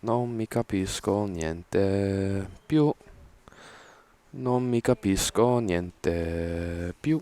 Non mi capisco niente più. Non mi capisco niente più.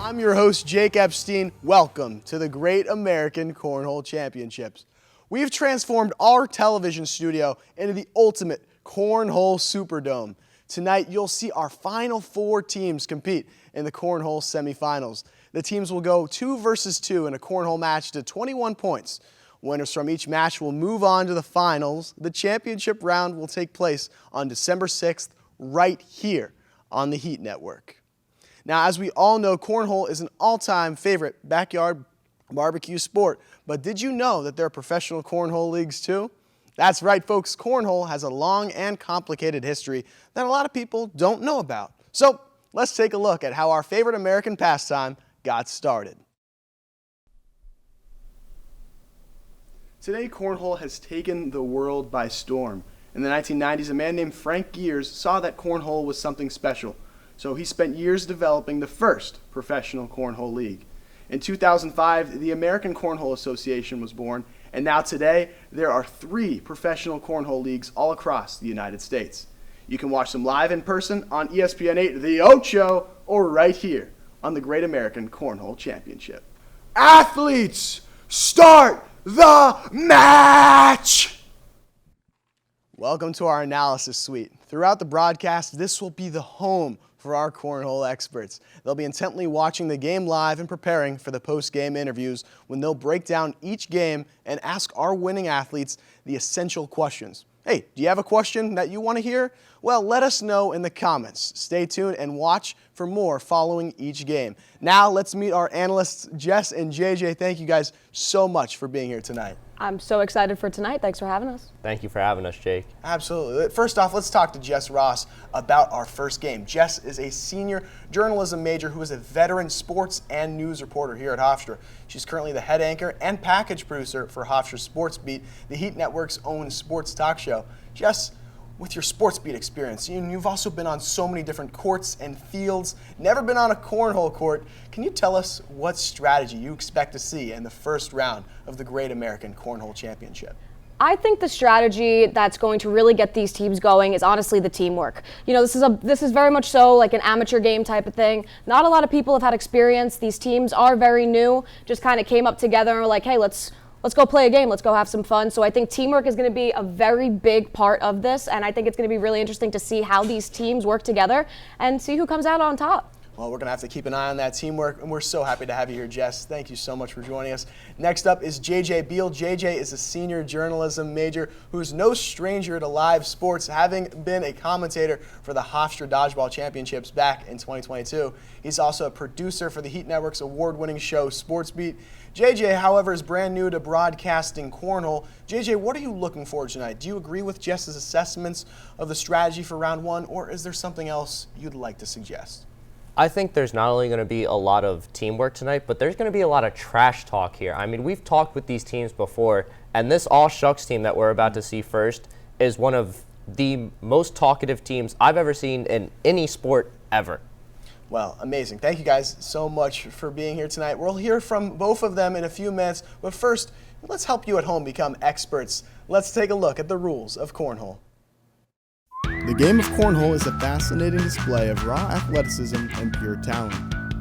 I'm your host, Jake Epstein. Welcome to the Great American Cornhole Championships. We've transformed our television studio into the ultimate Cornhole Superdome. Tonight, you'll see our final 4 teams compete in the Cornhole Semifinals. The teams will go 2 versus 2 in a Cornhole match to 21 points. Winners from each match will move on to the finals. The championship round will take place on December 6th, right here on the Heat Network. Now, as we all know, cornhole is an all-time favorite backyard barbecue sport. But did you know that there are professional cornhole leagues too? That's right, folks. Cornhole has a long and complicated history that a lot of people don't know about. So let's take a look at how our favorite American pastime got started. Today, cornhole has taken the world by storm. In the 1990s, a man named Frank Gears saw that cornhole was something special. So he spent years developing the first professional cornhole league. In 2005, the American Cornhole Association was born, and now today, there are 3 professional cornhole leagues all across the United States. You can watch them live in person on ESPN 8, The Ocho, or right here on the Great American Cornhole Championship. Athletes, start the match! Welcome to our analysis suite. Throughout the broadcast, this will be the home for our cornhole experts. They'll be intently watching the game live and preparing for the post-game interviews when they'll break down each game and ask our winning athletes the essential questions. Hey, do you have a question that you want to hear? Well, let us know in the comments. Stay tuned and watch for more following each game. Now, let's meet our analysts, Jess and JJ. Thank you guys so much for being here tonight. I'm so excited for tonight. Thanks for having us. Thank you for having us, Jake. Absolutely. First off, let's talk to Jess Ross about our first game. Jess is a senior journalism major who is a veteran sports and news reporter here at Hofstra. She's currently the head anchor and package producer for Hofstra Sports Beat, the Heat Network's own sports talk show. Jess, with your sports beat experience, you've also been on so many different courts and fields, never been on a cornhole court. Can you tell us what strategy you expect to see in the first round of the Great American Cornhole Championship? I think the strategy that's going to really get these teams going is honestly the teamwork. You know, this is very much so like an amateur game type of thing. Not a lot of people have had experience. These teams are very new, just kind of came up together and were like, hey, let's go play a game, let's go have some fun. So I think teamwork is going to be a very big part of this, and I think it's going to be really interesting to see how these teams work together and see who comes out on top. Well, we're going to have to keep an eye on that teamwork, and we're so happy to have you here, Jess. Thank you so much for joining us. Next up is JJ Beal. JJ is a senior journalism major who's no stranger to live sports, having been a commentator for the Hofstra Dodgeball Championships back in 2022. He's also a producer for the Heat Network's award-winning show, Sports Beat. JJ, however, is brand new to broadcasting cornhole. JJ, what are you looking for tonight? Do you agree with Jess's assessments of the strategy for round 1, or is there something else you'd like to suggest? I think there's not only going to be a lot of teamwork tonight, but there's going to be a lot of trash talk here. I mean, we've talked with these teams before, and this all-shucks team that we're about to see first is one of the most talkative teams I've ever seen in any sport ever. Well, amazing. Thank you guys so much for being here tonight. We'll hear from both of them in a few minutes, but first, let's help you at home become experts. Let's take a look at the rules of cornhole. The game of cornhole is a fascinating display of raw athleticism and pure talent.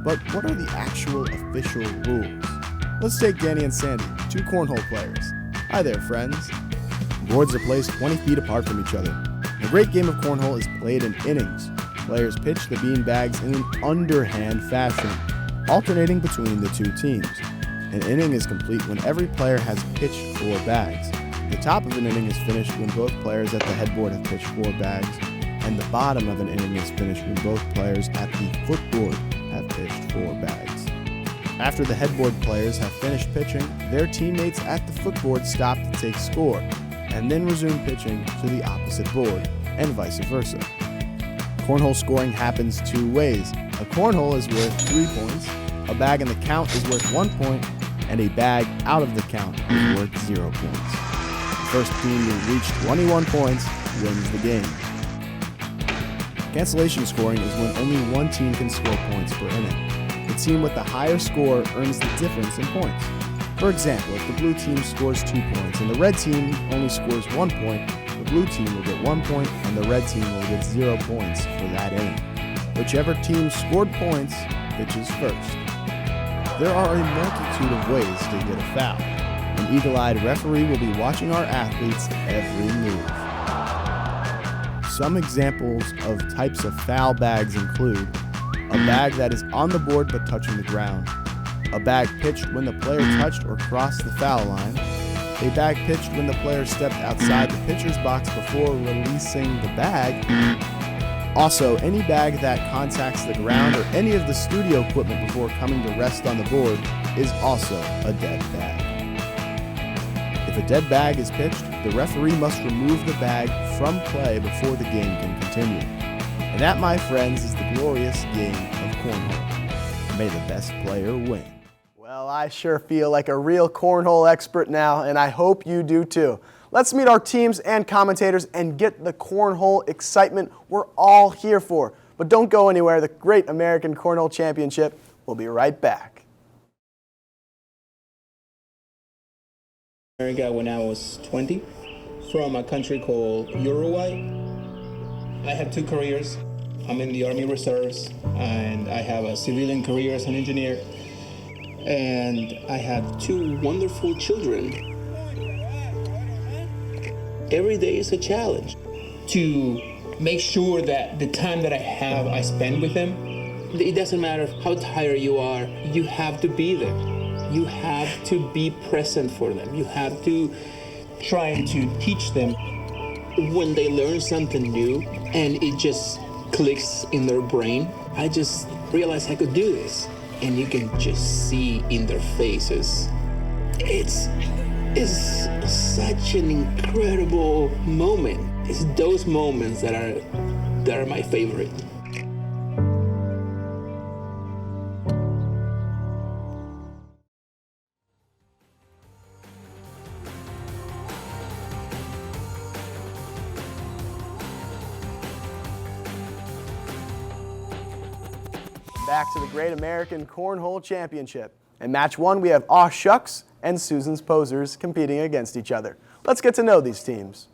But what are the actual official rules? Let's take Danny and Sandy, two cornhole players. Hi there, friends. Boards are placed 20 feet apart from each other. The great game of cornhole is played in innings. Players pitch the bean bags in an underhand fashion, alternating between the two teams. An inning is complete when every player has pitched 4 bags. The top of an inning is finished when both players at the headboard have pitched 4 bags, and the bottom of an inning is finished when both players at the footboard have pitched 4 bags. After the headboard players have finished pitching, their teammates at the footboard stop to take score, and then resume pitching to the opposite board, and vice versa. Cornhole scoring happens 2 ways. A cornhole is worth 3 points, a bag in the count is worth 1 point, and a bag out of the count is worth 0 points. The first team to reach 21 points wins the game. Cancellation scoring is when only one team can score points per inning. The team with the higher score earns the difference in points. For example, if the blue team scores 2 points and the red team only scores 1 point, the blue team will get 1 point and the red team will get 0 points for that inning. Whichever team scored points pitches first. There are a multitude of ways to get a foul. An eagle-eyed referee will be watching our athletes' every move. Some examples of types of foul bags include a bag that is on the board but touching the ground, a bag pitched when the player touched or crossed the foul line, a bag pitched when the player stepped outside the pitcher's box before releasing the bag. Also, any bag that contacts the ground or any of the studio equipment before coming to rest on the board is also a dead bag. If a dead bag is pitched, the referee must remove the bag from play before the game can continue. And that, my friends, is the glorious game of cornhole. May the best player win. Well, I sure feel like a real cornhole expert now, and I hope you do too. Let's meet our teams and commentators and get the cornhole excitement we're all here for. But don't go anywhere. The Great American Cornhole Championship will be right back. America when I was 20, from a country called Uruguay. I have 2 careers. I'm in the Army Reserves, and I have a civilian career as an engineer. And I have 2 wonderful children. Every day is a challenge to make sure that the time that I have, I spend with them. It doesn't matter how tired you are, you have to be there. You have to be present for them. You have to try to teach them. When they learn something new and it just clicks in their brain, I just realized I could do this. And you can just see in their faces. It's such an incredible moment. It's those moments that are my favorite. Back to the Great American Cornhole Championship. In match 1, we have Aw Shucks and Susan's Posers competing against each other. Let's get to know these teams.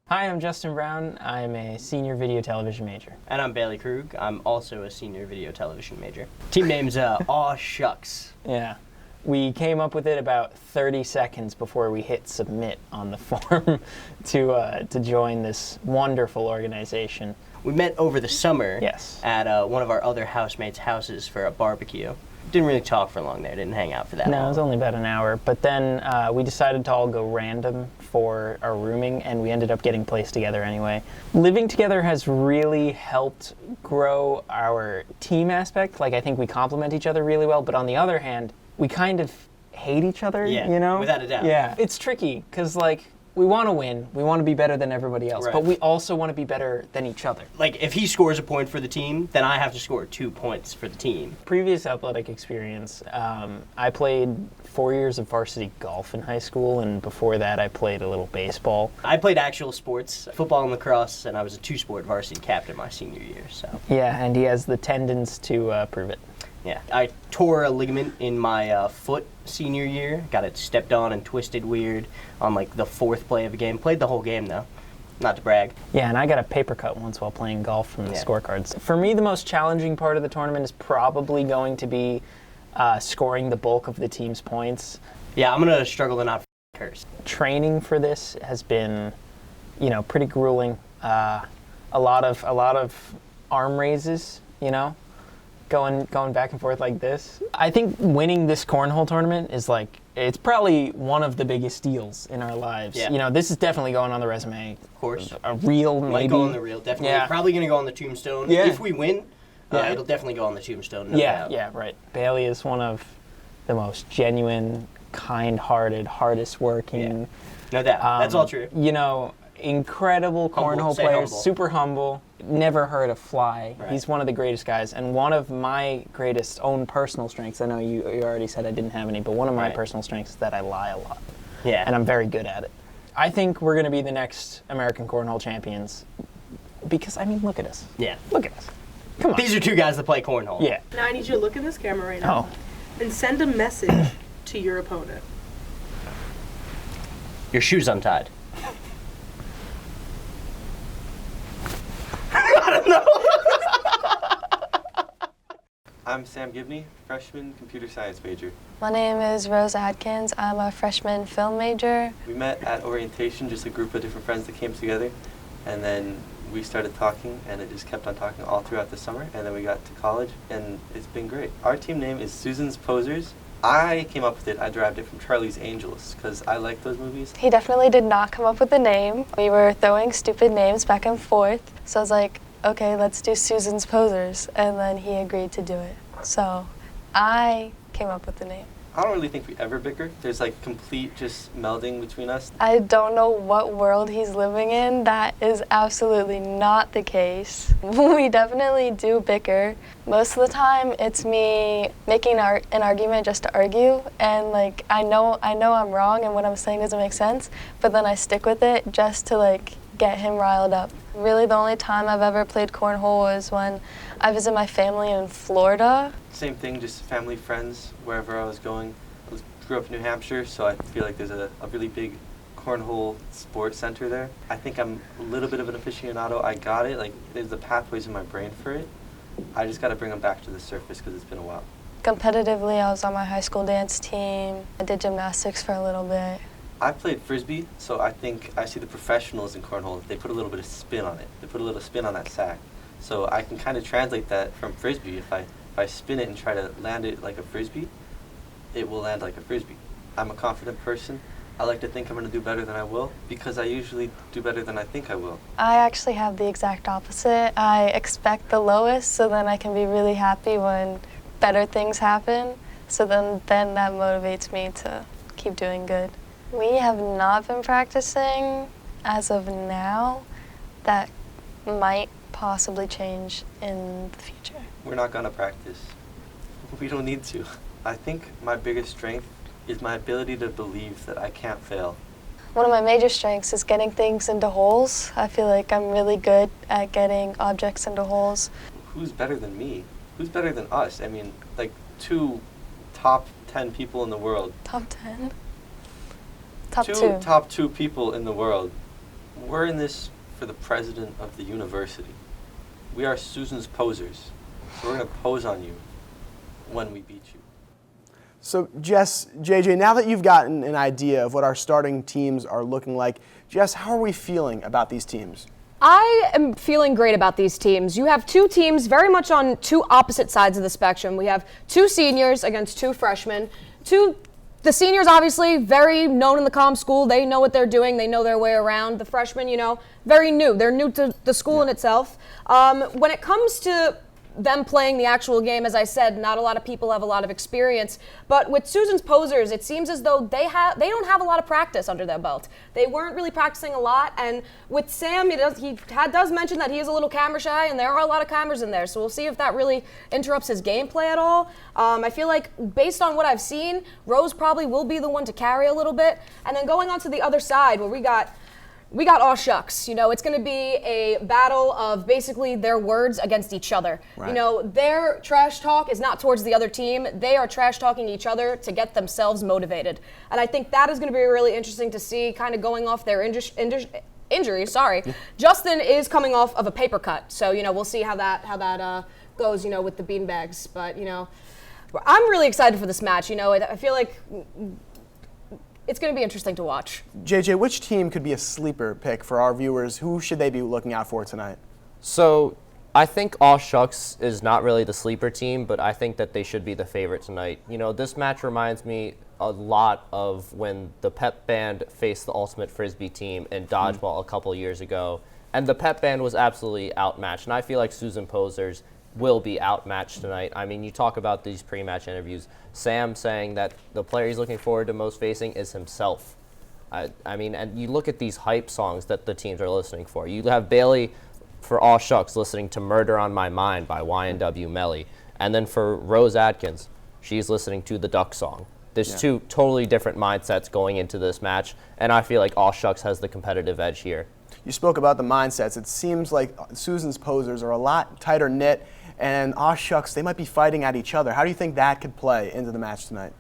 Hi, I'm Justin Brown. I'm a senior video television major. And I'm Bailey Krug. I'm also a senior video television major. Team name's Aw Shucks. Yeah. We came up with it about 30 seconds before we hit submit on the form to join this wonderful organization. We met over the summer Yes. at one of our other housemates' houses for a barbecue. Didn't really talk for long there, didn't hang out for that long. No, it was only about an hour. But then we decided to all go random for our rooming, and we ended up getting placed together anyway. Living together has really helped grow our team aspect. Like, I think we complement each other really well, but on the other hand, we kind of hate each other, Yeah, you know? without a doubt. Yeah, it's tricky, because, like, we want to win. We want to be better than everybody else, Right. but we also want to be better than each other. Like, if he scores a point for the team, then I have to score 2 points for the team. Previous athletic experience, I played 4 years of varsity golf in high school, and before that I played a little baseball. I played actual sports, football and lacrosse, and I was a 2-sport varsity captain my senior year, so. Yeah, and he has the tendons to prove it. Yeah, I tore a ligament in my foot senior year. Got it stepped on and twisted weird on like the 4th play of a game. Played the whole game though, not to brag. Yeah, and I got a paper cut once while playing golf from the scorecards. For me, the most challenging part of the tournament is probably going to be scoring the bulk of the team's points. Yeah, I'm gonna struggle to not curse. Training for this has been, pretty grueling. A lot of arm raises, going back and forth like this. I think winning this cornhole tournament is it's probably one of the biggest deals in our lives. Yeah. This is definitely going on the resume. Of course. A reel, maybe. Might go on the reel, definitely. Yeah. Probably gonna go on the tombstone. Yeah. If we win, Yeah. it'll definitely go on the tombstone. No doubt. Yeah, right. Bailey is one of the most genuine, kind-hearted, hardest working. No doubt. That's all true. Incredidible cornhole Say players, humble. super humble, never hurt a fly. Right. He's one of the greatest guys, and one of my greatest own personal strengths, I know you already said I didn't have any, but one of my Right. personal strengths is that I lie a lot, Yeah. and I'm very good at it. I think we're going to be the next American Cornhole champions, because, look at us. Yeah. Look at us. Come on. These are 2 guys that play cornhole. Yeah. Now I need you to look in this camera right now and send a message to your opponent. Your shoe's untied. I'm Sam Gibney, freshman computer science major. My name is Rose Adkins. I'm a freshman film major. We met at orientation, just a group of different friends that came together, and then we started talking, and it just kept on talking all throughout the summer, and then we got to college, and it's been great. Our team name is Susan's Posers. I came up with it, I derived it from Charlie's Angels, because I like those movies. He definitely did not come up with the name. We were throwing stupid names back and forth, so I was like, okay, let's do Susan's Posers, and then he agreed to do it. So I came up with the name. I don't really think we ever bicker. There's complete just melding between us. I don't know what world he's living in. That is absolutely not the case. We definitely do bicker. Most of the time, it's me making an argument just to argue, and I know I'm wrong and what I'm saying doesn't make sense, but then I stick with it just to get him riled up. Really, the only time I've ever played cornhole was when I visited my family in Florida. Same thing, just family, friends, wherever I was going. I grew up in New Hampshire, so I feel like there's a really big cornhole sports center there. I think I'm a little bit of an aficionado. I got it, there's the pathways in my brain for it. I just got to bring them back to the surface because it's been a while. Competitively, I was on my high school dance team. I did gymnastics for a little bit. I played Frisbee, so I think I see the professionals in cornhole. They put a little bit of spin on it. They put a little spin on that sack. So I can kind of translate that from Frisbee. If I spin it and try to land it like a Frisbee, it will land like a Frisbee. I'm a confident person. I like to think I'm going to do better than I will because I usually do better than I think I will. I actually have the exact opposite. I expect the lowest, so then I can be really happy when better things happen. So then that motivates me to keep doing good. We have not been practicing as of now. That might possibly change in the future. We're not going to practice. We don't need to. I think my biggest strength is my ability to believe that I can't fail. One of my major strengths is getting things into holes. I feel like I'm really good at getting objects into holes. Who's better than me? Who's better than us? 2 top 10 people in the world. Top 10? Top 2. Top 2 people in the world. We're in this for the president of the university. We are Susan's posers. So we're going to pose on you when we beat you. So Jess, JJ, now that you've gotten an idea of what our starting teams are looking like, Jess, how are we feeling about these teams? I am feeling great about these teams. You have 2 teams very much on 2 opposite sides of the spectrum. We have 2 seniors against 2 freshmen. The seniors, obviously, very known in the comm school. They know what they're doing. They know their way around. The freshmen, very new. They're new to the school in itself. When it comes to them playing the actual game, as I said, not a lot of people have a lot of experience. But with Susan's posers, it seems as though they don't have a lot of practice under their belt. They weren't really practicing a lot. And with Sam, he does mention that he is a little camera shy, and there are a lot of cameras in there. So we'll see if that really interrupts his gameplay at all. I feel like based on what I've seen, Rose probably will be the one to carry a little bit. And then going on to the other side where we got aw shucks. You know, it's going to be a battle of basically their words against each other. Right. You know, their trash talk is not towards the other team. They are trash talking each other to get themselves motivated. And I think that is going to be really interesting to see, kind of going off their injuries. Sorry. Justin is coming off of a paper cut. So, you know, we'll see how that goes, you know, with the beanbags. But, you know, I'm really excited for this match. You know, I feel like it's going to be interesting to watch. JJ, which team could be a sleeper pick for our viewers? Who should they be looking out for tonight? So I think Aw Shucks is not really the sleeper team, but I think that they should be the favorite tonight. You know, this match reminds me a lot of when the Pep Band faced the Ultimate Frisbee team in dodgeball a couple years ago. And the Pep Band was absolutely outmatched. And I feel like Susan Posers will be outmatched tonight. I mean, you talk about these pre-match interviews. Sam saying that the player he's looking forward to most facing is himself. I mean, and you look at these hype songs that the teams are listening for. You have Bailey for Aw Shucks listening to Murder on My Mind by YNW Melly. And then for Rose Atkins, she's listening to the Duck song. There's two totally different mindsets going into this match, and I feel like Aw Shucks has the competitive edge here. You spoke about the mindsets. It seems like Susan's posers are a lot tighter knit, and Aw Shucks, they might be fighting at each other. How do you think that could play into the match tonight?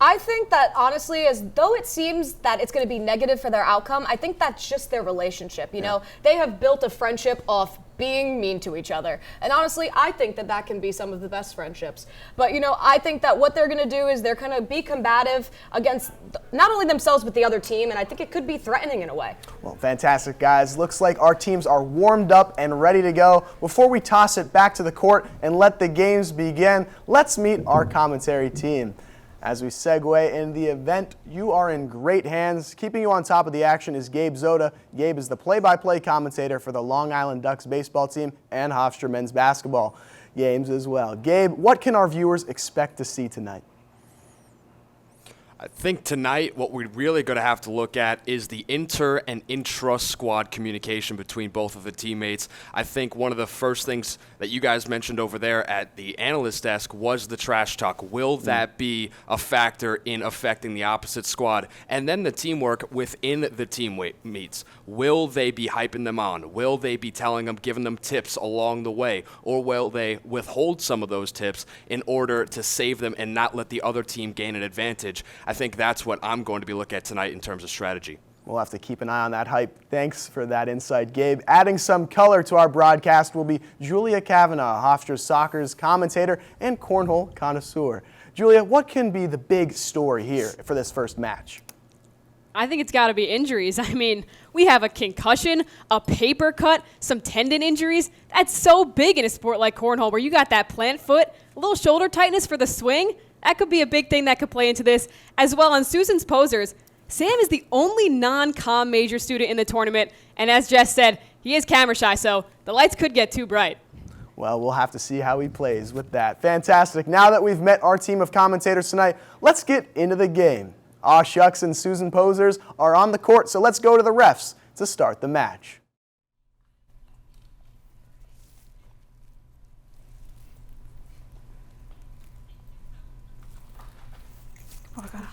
I think that, honestly, as though it seems that it's going to be negative for their outcome, I think that's just their relationship. You know, they have built a friendship off being mean to each other. And honestly, I think that that can be some of the best friendships. But, you know, I think that what they're going to do is they're going to be combative against not only themselves but the other team, and I think it could be threatening in a way. Well, fantastic, guys. Looks like our teams are warmed up and ready to go. Before we toss it back to the court and let the games begin, let's meet our commentary team. As we segue in the event, you are in great hands. Keeping you on top of the action is Gabe Zoda. Gabe is the play-by-play commentator for the Long Island Ducks baseball team and Hofstra men's basketball games as well. Gabe, what can our viewers expect to see tonight? I think tonight what we're really going to have to look at is the inter and intra-squad communication between both of the teammates. I think one of the first things that you guys mentioned over there at the analyst desk was the trash talk. Will that be a factor in affecting the opposite squad? And then the teamwork within the teammates. Will they be hyping them on? Will they be telling them, giving them tips along the way? Or will they withhold some of those tips in order to save them and not let the other team gain an advantage? I think that's what I'm going to be looking at tonight in terms of strategy. We'll have to keep an eye on that hype. Thanks for that insight, Gabe. Adding some color to our broadcast will be Julia Kavanaugh, Hofstra's soccer's commentator and cornhole connoisseur. Julia, what can be the big story here for this first match? I think it's got to be injuries. I mean, we have a concussion, a paper cut, some tendon injuries. That's so big in a sport like cornhole where you got that plant foot, a little shoulder tightness for the swing. That could be a big thing that could play into this. As well, on Susan's posers, Sam is the only non-comm major student in the tournament, and as Jess said, he is camera shy, so the lights could get too bright. Well, we'll have to see how he plays with that. Fantastic. Now that we've met our team of commentators tonight, let's get into the game. Aw Shucks and Susan Posers are on the court, so let's go to the refs to start the match. Oh, God.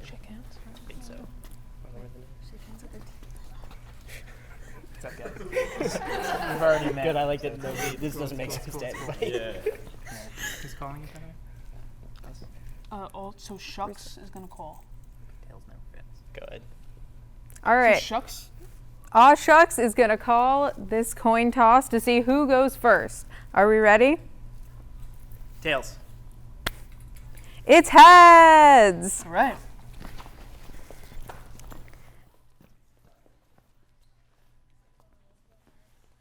Shake hands? I think so. Shake hands at the What's up, guys? We've already met. Good, I like that. This doesn't make sense to anybody. Yeah. Who's calling each other? So Shucks is going to call. Tails never fits. Go ahead. All right. So Shucks? Aw Shucks is going to call this coin toss to see who goes first. Are we ready? Tails. It's heads. All right.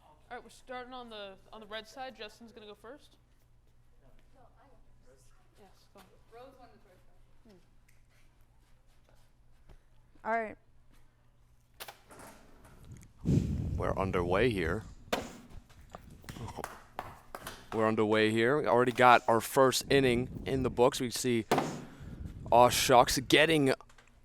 All right, we're starting on the red side. Justin's gonna go first. No, I go first. Yes, go. Rose won the first one. All right. We're underway here. we're underway here. We already got our first inning in the books. We see Aw Shucks getting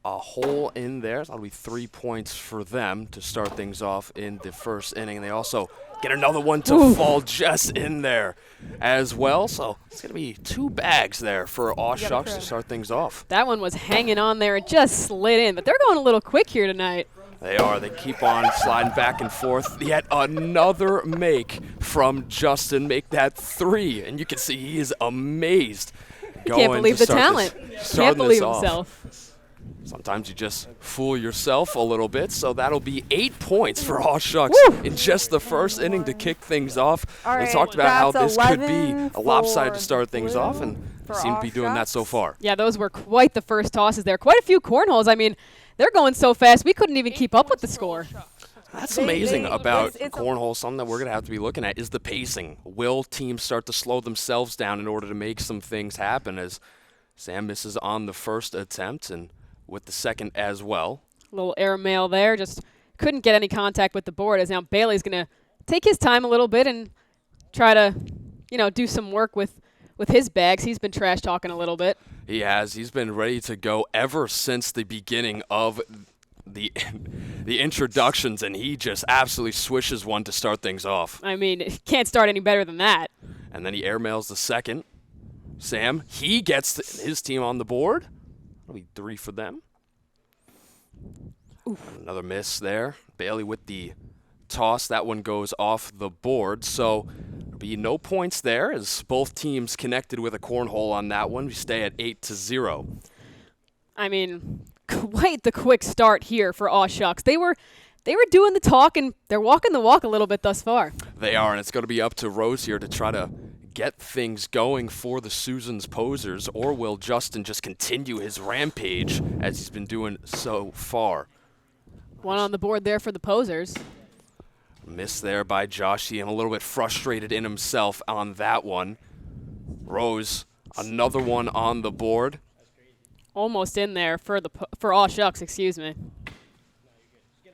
a hole in there. That'll be 3 points for them to start things off in the first inning. And they also get another one to fall just in there as well. So it's going to be 2 bags there for Aw Shucks to start things off. That one was hanging on there. It just slid in, but they're going a little quick here tonight. They are. They keep on sliding back and forth. Yet another make from Justin. Make that 3. And you can see he is amazed. Can't believe the talent. Can't believe himself. Sometimes you just fool yourself a little bit. So that'll be 8 points for Aw Shucks in just the first inning to kick things off. We talked about how this could be a lopsided to start things off, and they seem to be doing that so far. Yeah, those were quite the first tosses there. Quite a few cornholes. I mean, they're going so fast we couldn't even keep up with the score. That's amazing about cornhole. Something that we're going to have to be looking at is the pacing. Will teams start to slow themselves down in order to make some things happen, as Sam misses on the first attempt and with the second as well. A little airmail there. Just couldn't get any contact with the board, as now Bailey's going to take his time a little bit and try to, do some work with his bags. He's been trash talking a little bit. He has. He's been ready to go ever since the beginning of the introductions, and he just absolutely swishes one to start things off. I mean, it can't start any better than that. And then he airmails the second. Sam, he gets his team on the board. That'll be 3 for them. Another miss there. Bailey with the toss. That one goes off the board. So there'll be no points there, as both teams connected with a cornhole on that one. We stay at 8-0. I mean, quite the quick start here for Aw Shucks. They were doing the talk, and they're walking the walk a little bit thus far. They are, and it's going to be up to Rose here to try to get things going for the Susan's Posers, or will Justin just continue his rampage as he's been doing so far? One on the board there for the Posers. Miss there by Josh. He a little bit frustrated in himself on that one. Rose, another one on the board. Almost in there for Aw Shucks, excuse me.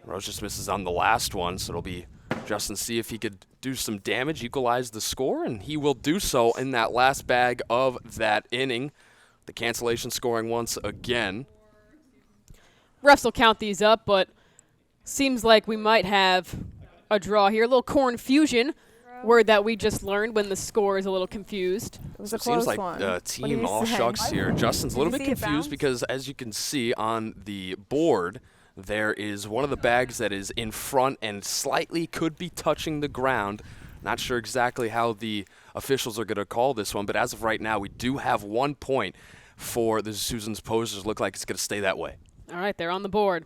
Rose just misses on the last one, so it'll be Justin see if he could do some damage, equalize the score, and he will do so in that last bag of that inning. The cancellation scoring once again. Refs will count these up, but seems like we might have a draw here. A little corn fusion, word that we just learned when the score is a little confused. It was a close close one. one. Team Aw Shucks here. Justin's a little bit confused because, as you can see on the board, there is one of the bags that is in front and slightly could be touching the ground. Not sure exactly how the officials are going to call this one, but as of right now, we do have 1 point for the Susan's Posers. Look like it's going to stay that way. All right, they're on the board.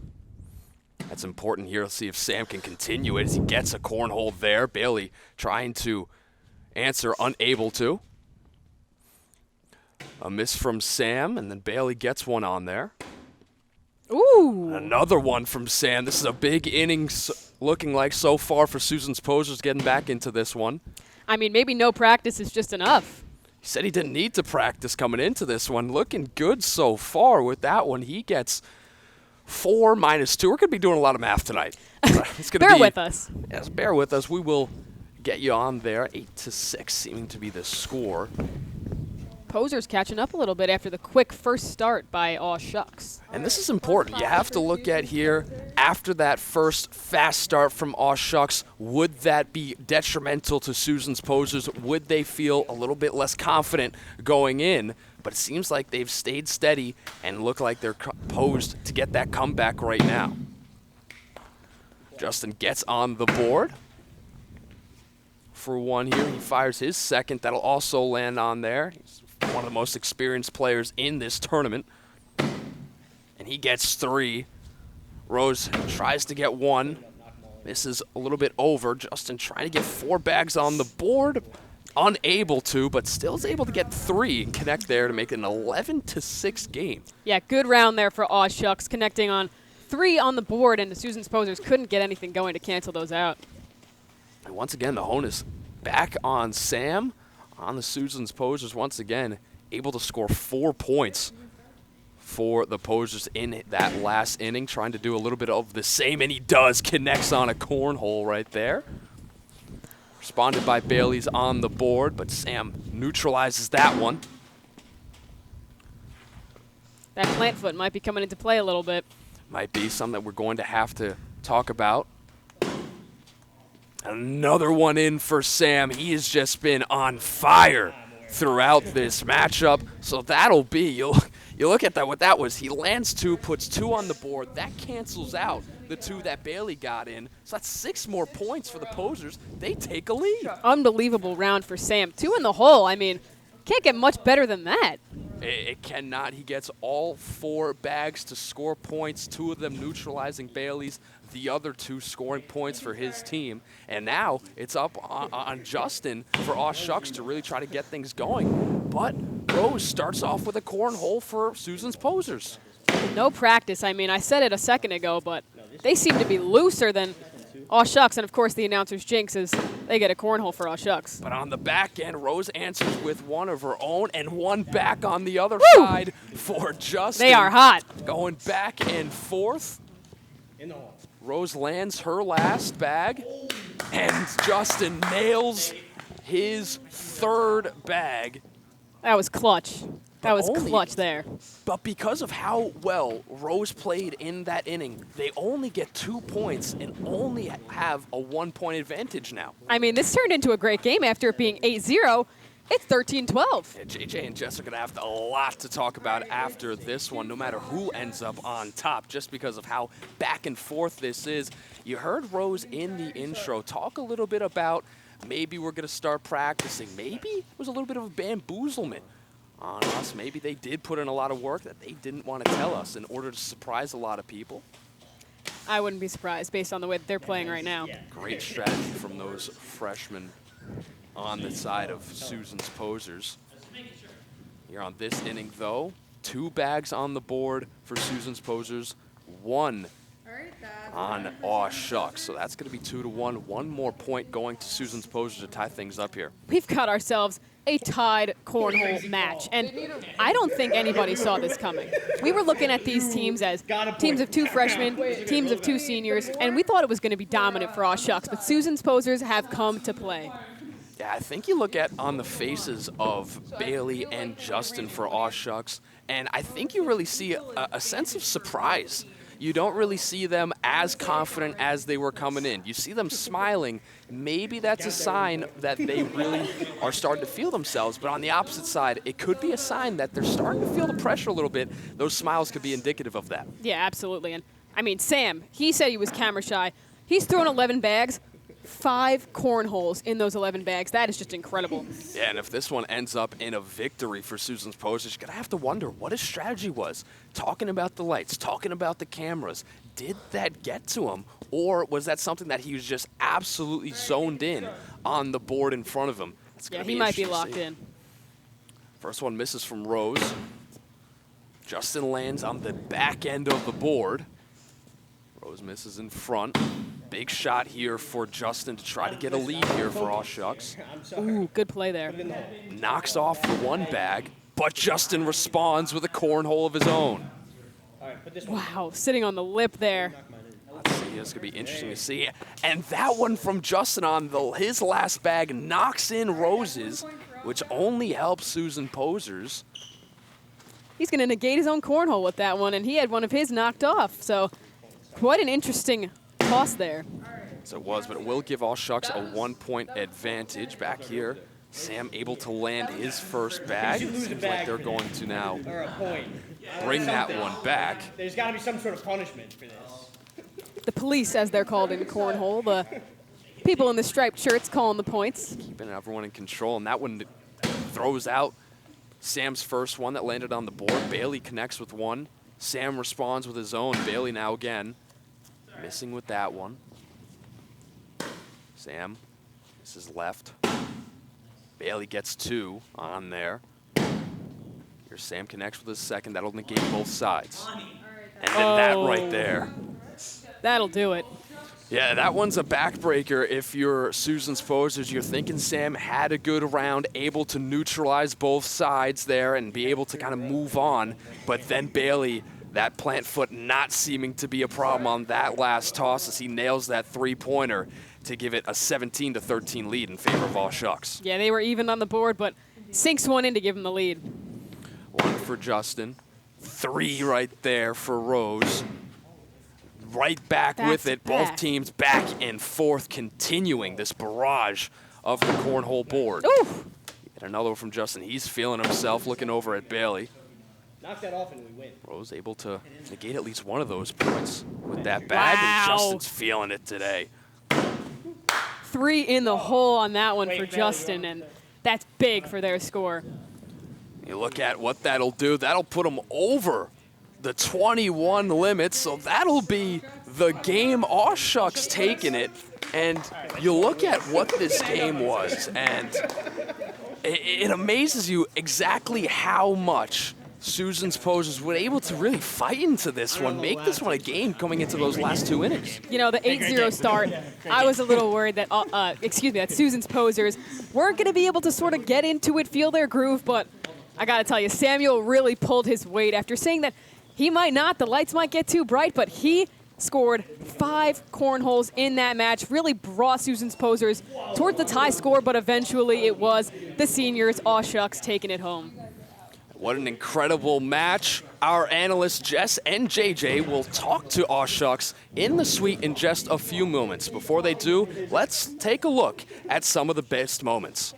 That's important here. Let's see if Sam can continue it as he gets a cornhole there. Bailey trying to answer, unable to. A miss from Sam, and then Bailey gets one on there. Ooh. Another one from Sam. This is a big inning looking like so far for Susan's Posers getting back into this one. I mean, maybe no practice is just enough. He said he didn't need to practice coming into this one. Looking good so far with that one. He gets 4 minus 2. We're going to be doing a lot of math tonight. It's gonna bear with us. Yes, bear with us. We will get you on there. 8-6 seeming to be the score. Posers catching up a little bit after the quick first start by Aw Shucks. And this is important. You have to look at here, after that first fast start from Aw Shucks, would that be detrimental to Susan's Posers? Would they feel a little bit less confident going in? But it seems like they've stayed steady and look like they're posed to get that comeback right now. Justin gets on the board for one here. He fires his second. That'll also land on there. He's one of the most experienced players in this tournament. And he gets 3. Rose tries to get 1. This is a little bit over. Justin trying to get 4 bags on the board. Unable to, but still is able to get 3 and connect there to make it an 11-6 game. Yeah, good round there for Aw Shucks, connecting on 3 on the board, and the Susan's Posers couldn't get anything going to cancel those out. And once again, the onus back on Sam. On the Susan's Posers once again, able to score 4 points for the Posers in that last inning, trying to do a little bit of the same, and he does. Connects on a cornhole right there. Responded by Bailey's on the board, but Sam neutralizes that one. That plant foot might be coming into play a little bit. Might be something that we're going to have to talk about. Another one in for Sam. He has just been on fire throughout this matchup. So that'll be, you look at that, what that was. He lands 2, puts 2 on the board. That cancels out the 2 that Bailey got in. So that's 6 more points for the posers. They take a lead. Unbelievable round for Sam. 2 in the hole. I mean, can't get much better than that. It cannot. He gets all 4 bags to score points, 2 of them neutralizing Bailey's, the other 2 scoring points for his team. And now it's up on Justin for Aw Shucks to really try to get things going. But Rose starts off with a cornhole for Susan's posers. No practice. I mean, I said it a second ago, but they seem to be looser than Aw Shucks. And, of course, the announcer's jinx is they get a cornhole for Aw Shucks. But on the back end, Rose answers with one of her own and one back on the other side for Justin. They are hot. Going back and forth. Rose lands her last bag, and Justin nails his 3rd bag. That was clutch. That was clutch there. But because of how well Rose played in that inning, they only get 2 points and only have a 1-point advantage now. I mean, this turned into a great game after it being 8-0. It's 13-12. Yeah, JJ and Jess are going to have a lot to talk about after this one, no matter who ends up on top, just because of how back and forth this is. You heard Rose in the intro talk a little bit about maybe we're going to start practicing. Maybe it was a little bit of a bamboozlement on us. Maybe they did put in a lot of work that they didn't want to tell us in order to surprise a lot of people. I wouldn't be surprised based on the way that they're playing right now. Great strategy from those freshmen on the side of Susan's posers. Here on this inning, though, 2 bags on the board for Susan's posers, 1 on Aw Shucks. So that's going to be 2-1. 1 more point going to Susan's posers to tie things up here. We've got ourselves a tied cornhole match, and I don't think anybody saw this coming. We were looking at these teams as teams of 2 freshmen, teams of 2 seniors, and we thought it was going to be dominant for Aw Shucks, but Susan's posers have come to play. Yeah, I think you look at on the faces of Bailey and Justin for Aw Shucks, and I think you really see a sense of surprise. You don't really see them as confident as they were coming in. You see them smiling. Maybe that's a sign that they really are starting to feel themselves, but on the opposite side, it could be a sign that they're starting to feel the pressure a little bit. Those smiles could be indicative of that. Yeah, absolutely. And I mean, Sam, he said he was camera shy. He's thrown 11 bags. 5 cornholes in those 11 bags. That is just incredible. Yeah, and if this one ends up in a victory for Susan's posers, you're going to have to wonder what his strategy was. Talking about the lights, talking about the cameras, did that get to him? Or was that something that he was just absolutely zoned in on the board in front of him? Yeah, he might be locked in. First one misses from Rose. Justin lands on the back end of the board. Rose misses in front. Big shot here for Justin to try to get a lead here for Aw Shucks. Ooh, good play there. Knocks off the 1 bag, but Justin responds with a cornhole of his own. Wow, sitting on the lip there. Let's see, it's going to be interesting to see. And that one from Justin on his last bag knocks in Rose's, which only helps Susan posers. He's going to negate his own cornhole with that one, and he had one of his knocked off. So quite an interesting toss there. So it was, but it will give Aw Shucks a 1-point advantage back here. Sam able to land his first bag. Seems like they're going to now bring that one back. There's got to be some sort of punishment for this. The police, as they're called in cornhole, the people in the striped shirts calling the points. Keeping everyone in control, and that one throws out Sam's first one that landed on the board. Bailey connects with one. Sam responds with his own. Bailey now again. Missing with that one. Sam, this is left. Bailey gets 2 on there. Here Sam connects with his second. That'll negate both sides. And then that right there. That'll do it. Yeah, that one's a backbreaker if you're Susan's posers. You're thinking Sam had a good round, able to neutralize both sides there and be able to kind of move on. But then Bailey, that plant foot not seeming to be a problem on that last toss as he nails that 3-pointer. to give it a 17-13 lead in favor of All Shucks. Yeah, they were even on the board, but sinks one in to give them the lead. 1 for Justin. 3 right there for Rose. Right back with it. Both teams back and forth, continuing this barrage of the cornhole board. Oof. And another one from Justin. He's feeling himself, looking over at Bailey. Knock that off and we win. Rose able to negate at least one of those points with that bag, and Justin's feeling it today. 3 in the hole on that one for Justin, and that's big for their score. You look at what that'll do. That'll put them over the 21 limit, so that'll be the game. Aw Shucks taking it, and you look at what this game was, and it amazes you exactly how much Susan's Posers were able to really fight into this one, make this one a game coming into those last 2 innings. You know, the 8-0 start, I was a little worried that, that Susan's Posers weren't going to be able to sort of get into it, feel their groove, but I got to tell you, Samuel really pulled his weight after saying that he might not, the lights might get too bright, but he scored 5 cornholes in that match, really brought Susan's Posers toward the tie score, but eventually it was the seniors, Aw Shucks, taking it home. What an incredible match. Our analysts, Jess and JJ, will talk to Aw Shucks in the suite in just a few moments. Before they do, let's take a look at some of the best moments.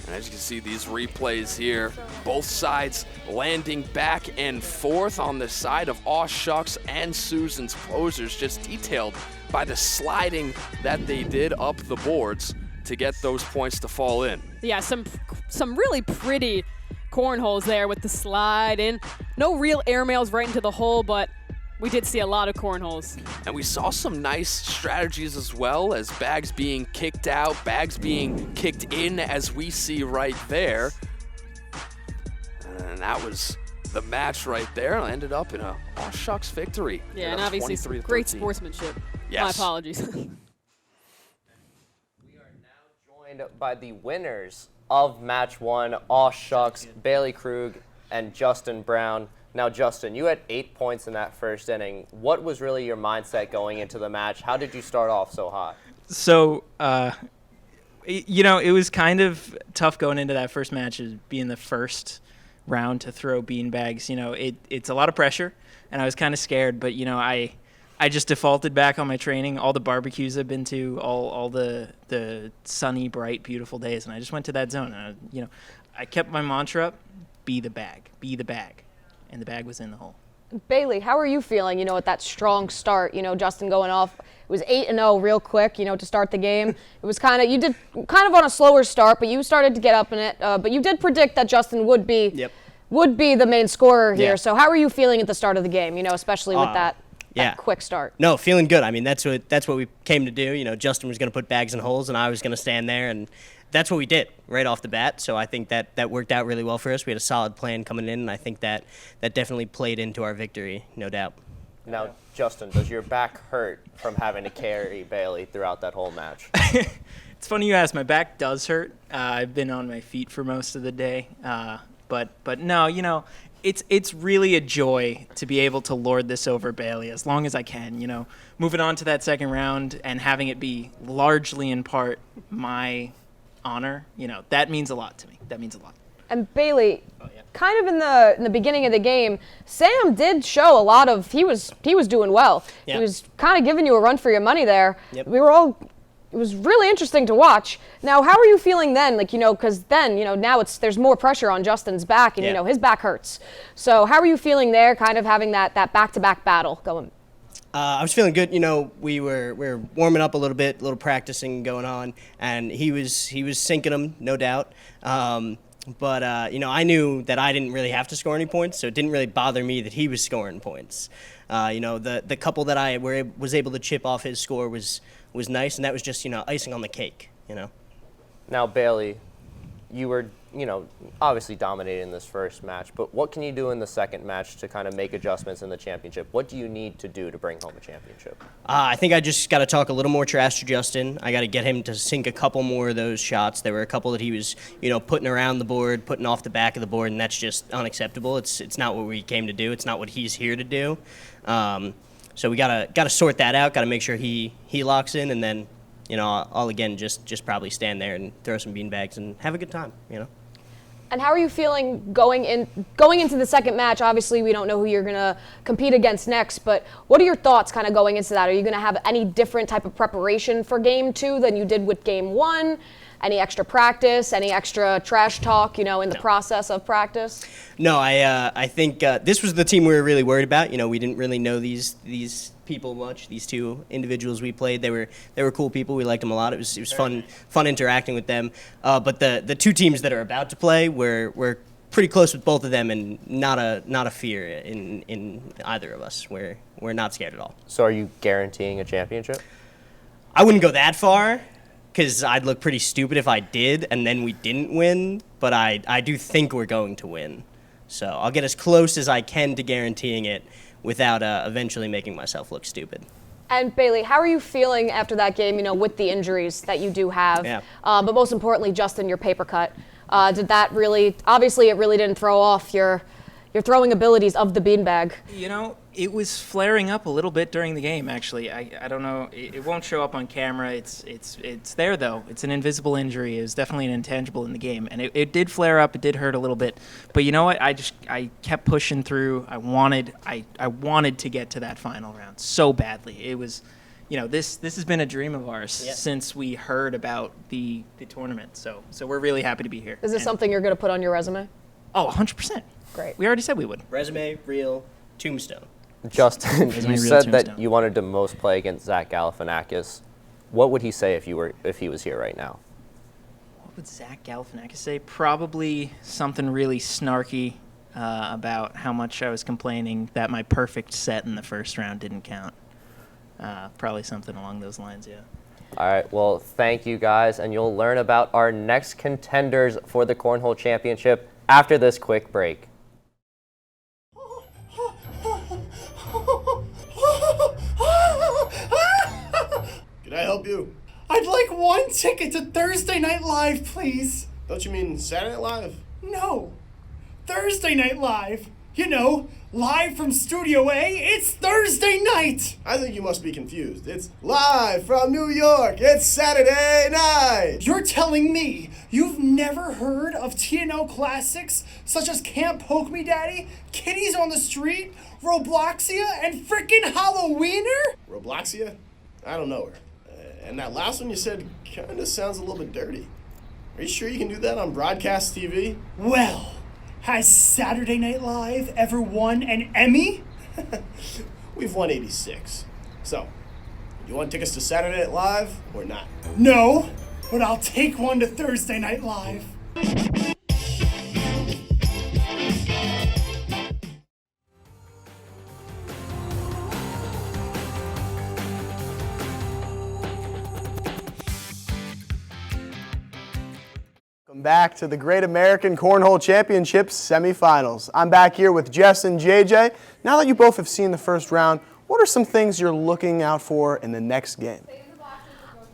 And as you can see, these replays here, both sides landing back and forth on the side of Aw Shucks and Susan's Posers, just detailed by the sliding that they did up the boards to get those points to fall in. Yeah, some really pretty cornholes there with the slide in. No real airmails right into the hole, but we did see a lot of cornholes. And we saw some nice strategies as well, as bags being kicked out, bags being kicked in, as we see right there. And that was the match right there. Ended up in a Aw Shucks victory. Yeah, and obviously some great sportsmanship. Yes. My apologies. We are now joined by the winners of match 1, Aw Shucks, Bailey Krug, and Justin Brown. Now, Justin, you had 8 points in that first inning. What was really your mindset going into the match? How did you start off so hot? So, it was kind of tough going into that first match, as being the first round to throw beanbags. It's a lot of pressure, and I was kind of scared, but, I just defaulted back on my training, all the barbecues I've been to, all the sunny, bright, beautiful days, and I just went to that zone. And, I kept my mantra up, be the bag, and the bag was in the hole. Bailey, how are you feeling, with that strong start? Justin going off, it was 8-0 real quick, to start the game. It was you did kind of on a slower start, but you started to get up in it. But you did predict that Justin would be the main scorer here. Yeah. So how are you feeling at the start of the game, especially with that quick start? No, feeling good. I mean, that's what we came to do. Justin was going to put bags in holes, and I was going to stand there, and that's what we did right off the bat. So I think that worked out really well for us. We had a solid plan coming in, and I think that definitely played into our victory, no doubt. Now, Justin, does your back hurt from having to carry Bailey throughout that whole match? It's funny you ask. My back does hurt. I've been on my feet for most of the day. But no, it's really a joy to be able to lord this over Bailey as long as I can. Moving on to that second round and having it be largely in part my honor, that means a lot to me. That means a lot. And Bailey, kind of in the beginning of the game, Sam did show a lot of he was doing well. Yeah. He was kind of giving you a run for your money there. Yep. It was really interesting to watch. Now, how are you feeling then? Because then, now there's more pressure on Justin's back, and his back hurts. So how are you feeling there, kind of having that back-to-back battle going? I was feeling good. We were warming up a little bit, a little practicing going on, and he was sinking them, no doubt. But I knew that I didn't really have to score any points, so it didn't really bother me that he was scoring points. The couple that I was able to chip off his score was nice, and that was just icing on the cake. Now, Bailey, you were obviously dominated in this first match, but what can you do in the second match to kind of make adjustments in the championship? What do you need to do to bring home a championship? I think I just got to talk a little more trash to Justin. I got to get him to sink a couple more of those shots. There were a couple that he was, putting around the board, putting off the back of the board, and that's just unacceptable. It's not what we came to do. It's not what he's here to do. So we gotta sort that out. Got to make sure he locks in, and then, I'll again just probably stand there and throw some beanbags and have a good time. And how are you feeling going into the second match? Obviously, we don't know who you're going to compete against next, but what are your thoughts kind of going into that? Are you going to have any different type of preparation for Game 2 than you did with Game 1? Any extra practice, any extra trash talk, in the process of practice? No, I think this was the team we were really worried about. We didn't really know these people much. These two individuals we played, they were cool people. We liked them a lot. It was fun interacting with them. But the two teams that are about to play, we're pretty close with both of them, and not a fear in either of us. We're not scared at all. So are you guaranteeing a championship? I wouldn't go that far, because I'd look pretty stupid if I did and then we didn't win, but I do think we're going to win. So I'll get as close as I can to guaranteeing it without eventually making myself look stupid. And Bailey, how are you feeling after that game, with the injuries that you do have? Yeah. But most importantly, Justin, your paper cut. Did that really, obviously it really didn't throw off your throwing abilities of the beanbag? It was flaring up a little bit during the game, actually. I don't know. It won't show up on camera. It's there, though. It's an invisible injury. It was definitely an intangible in the game. And it did flare up. It did hurt a little bit. But you know what? I kept pushing through. I wanted to get to that final round so badly. It was, this has been a dream of ours since we heard about the tournament. So we're really happy to be here. Is this something you're going to put on your resume? Oh, 100%. Great. We already said we would. Resume, reel, tombstone. Justin, you said that you wanted to most play against Zach Galifianakis. What would he say if he was here right now? What would Zach Galifianakis say? Probably something really snarky about how much I was complaining that my perfect set in the first round didn't count. Probably something along those lines, yeah. All right, well, thank you guys, and you'll learn about our next contenders for the Cornhole Championship after this quick break. Can I help you? I'd like one ticket to Thursday Night Live, please. Don't you mean Saturday Night Live? No. Thursday Night Live. Live from Studio A. It's Thursday night. I think you must be confused. It's live from New York. It's Saturday night. You're telling me you've never heard of TNL classics such as Can't Poke Me Daddy, Kitties on the Street, Robloxia, and frickin' Halloweener? Robloxia? I don't know her. And that last one you said kind of sounds a little bit dirty. Are you sure you can do that on broadcast TV? Well, has Saturday Night Live ever won an Emmy? We've won 86. So, you want tickets to Saturday Night Live or not? No, but I'll take one to Thursday Night Live. Welcome back to the Great American Cornhole Championship semifinals. I'm back here with Jess and JJ. Now that you both have seen the first round, what are some things you're looking out for in the next game?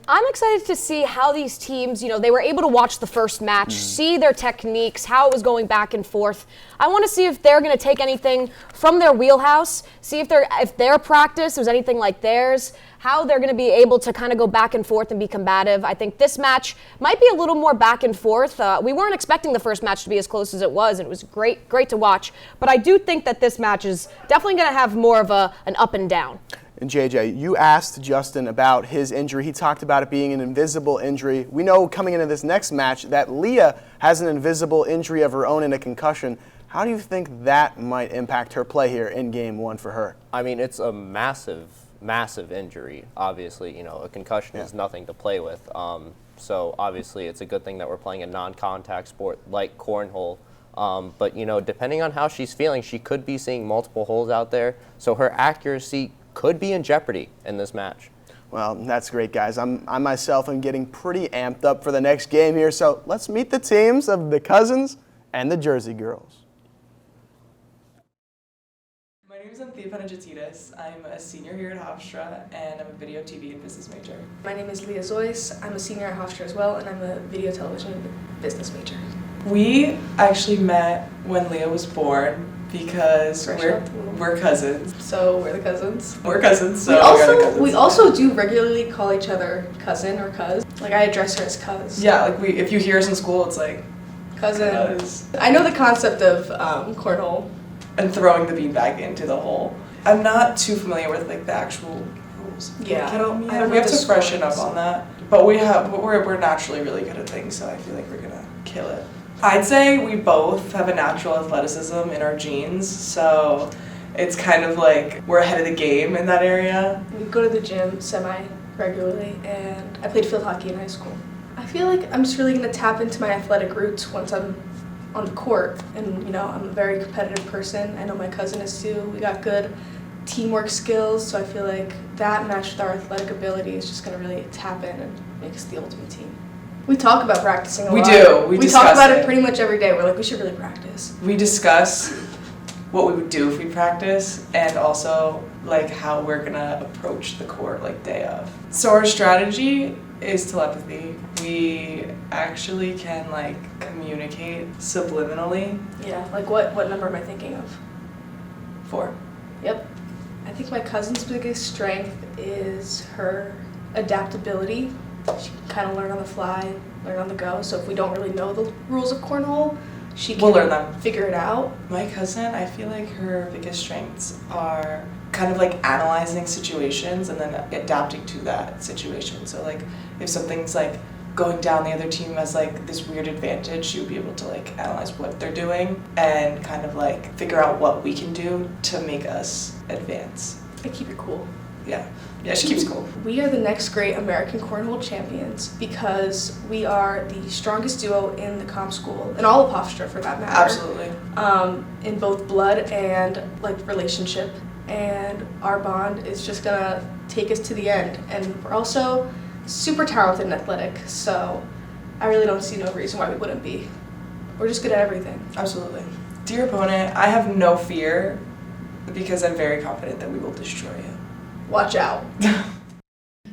I'm excited to see how these teams, they were able to watch the first match, see their techniques, how it was going back and forth. I want to see if they're going to take anything from their wheelhouse, see if their practice was anything like theirs, how they're going to be able to kind of go back and forth and be combative. I think this match might be a little more back and forth. We weren't expecting the first match to be as close as it was, and it was great to watch. But I do think that this match is definitely going to have more of an up and down. And JJ, you asked Justin about his injury. He talked about it being an invisible injury. We know coming into this next match that Leah has an invisible injury of her own and a concussion. How do you think that might impact her play here in Game 1 for her? I mean, it's a massive injury. Obviously, a concussion is nothing to play with. So obviously it's a good thing that we're playing a non-contact sport like cornhole. But, depending on how she's feeling, she could be seeing multiple holes out there. So her accuracy could be in jeopardy in this match. Well, that's great, guys. I myself am getting pretty amped up for the next game here, so let's meet the teams of the Cousins and the Jersey girls. My name is Anthea Panagiotis. I'm a senior here at Hofstra, and I'm a video, TV, and business major. My name is Leah Zoyce. I'm a senior at Hofstra as well, and I'm a video, television, and business major. We actually met when Leah was born because we're cousins. So we're the cousins. We're cousins, so we're the cousins. We also do regularly call each other cousin or cuz. Like I address her as cuz. Yeah, like if you hear us in school, it's like cousin. Cuz. I know the concept of cornhole. And throwing the beanbag into the hole. I'm not too familiar with like the actual rules. Yeah, I don't know we have the to freshen up scores. on that. But we're naturally really good at things, so I feel like we're gonna kill it. I'd say we both have a natural athleticism in our genes, so it's kind of like we're ahead of the game in that area. We go to the gym semi-regularly, and I played field hockey in high school. I feel like I'm just really gonna tap into my athletic roots once I'm on the court, and you know, I'm a very competitive person. I know my cousin is too. We got good teamwork skills, so I feel like that matched with our athletic ability is just gonna really tap in and make us the ultimate team. We talk about practicing a lot. We We talk about it pretty much every day. We're like, we should really practice. We discuss what we would do if we practice, and also like how we're gonna approach the court like day of. So our strategy is telepathy. We actually can like communicate subliminally. Yeah, like what number am I thinking of? 4. Yep. I think my cousin's biggest strength is her adaptability. She can kind of learn on the fly, learn on the go. So if we don't really know the rules of cornhole, she can learn them. Figure it out. My cousin, I feel like her biggest strengths are kind of like analyzing situations and then adapting to that situation. So like if something's like going down, the other team has like this weird advantage, she would be able to like analyze what they're doing and kind of like figure out what we can do to make us advance. I keep it cool. Yeah, she keeps it cool. We are the next Great American Cornhole Champions because we are the strongest duo in the comp school, and all of Hofstra for that matter. Absolutely. In both blood and like relationship, and our bond is just gonna take us to the end. And we're also super talented and athletic, so I really don't see no reason why we wouldn't be. We're just good at everything. Absolutely. Dear opponent, I have no fear because I'm very confident that we will destroy you. Watch out.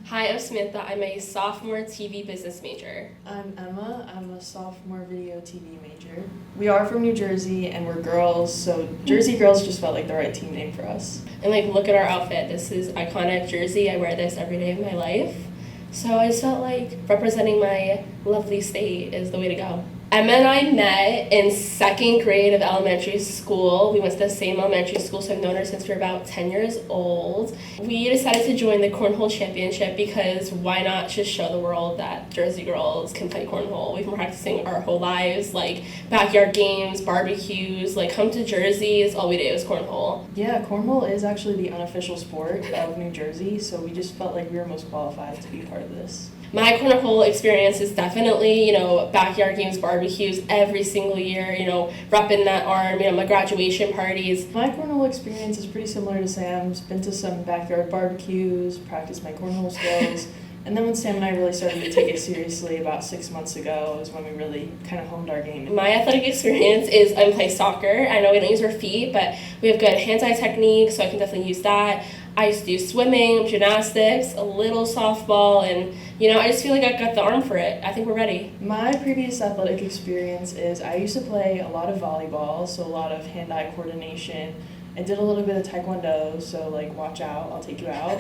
Hi, I'm Samantha. I'm a sophomore TV business major. I'm Emma. I'm a sophomore video TV major. We are from New Jersey and we're girls, so Jersey Girls just felt like the right team name for us. And like, look at our outfit. This is iconic Jersey. I wear this every day of my life. So I just felt like representing my lovely state is the way to go. Emma and I met in 2nd grade of elementary school. We went to the same elementary school, so I've known her since we were about 10 years old. We decided to join the Cornhole Championship because why not just show the world that Jersey girls can play cornhole? We've been practicing our whole lives, like backyard games, barbecues, like come to Jersey is all we do is cornhole. Yeah, cornhole is actually the unofficial sport of New Jersey, so we just felt like we were most qualified to be part of this. My cornhole experience is definitely, backyard games, barbecues every single year, repping that arm, my graduation parties. My cornhole experience is pretty similar to Sam's. Been to some backyard barbecues, practiced my cornhole skills, and then when Sam and I really started to take it seriously about 6 months ago is when we really kind of honed our game. My athletic experience is I play soccer. I know we don't use our feet, but we have good hand-eye technique, so I can definitely use that. I used to do swimming, gymnastics, a little softball, and I just feel like I got the arm for it. I think we're ready. My previous athletic experience is I used to play a lot of volleyball, so a lot of hand-eye coordination. I did a little bit of taekwondo, so watch out, I'll take you out.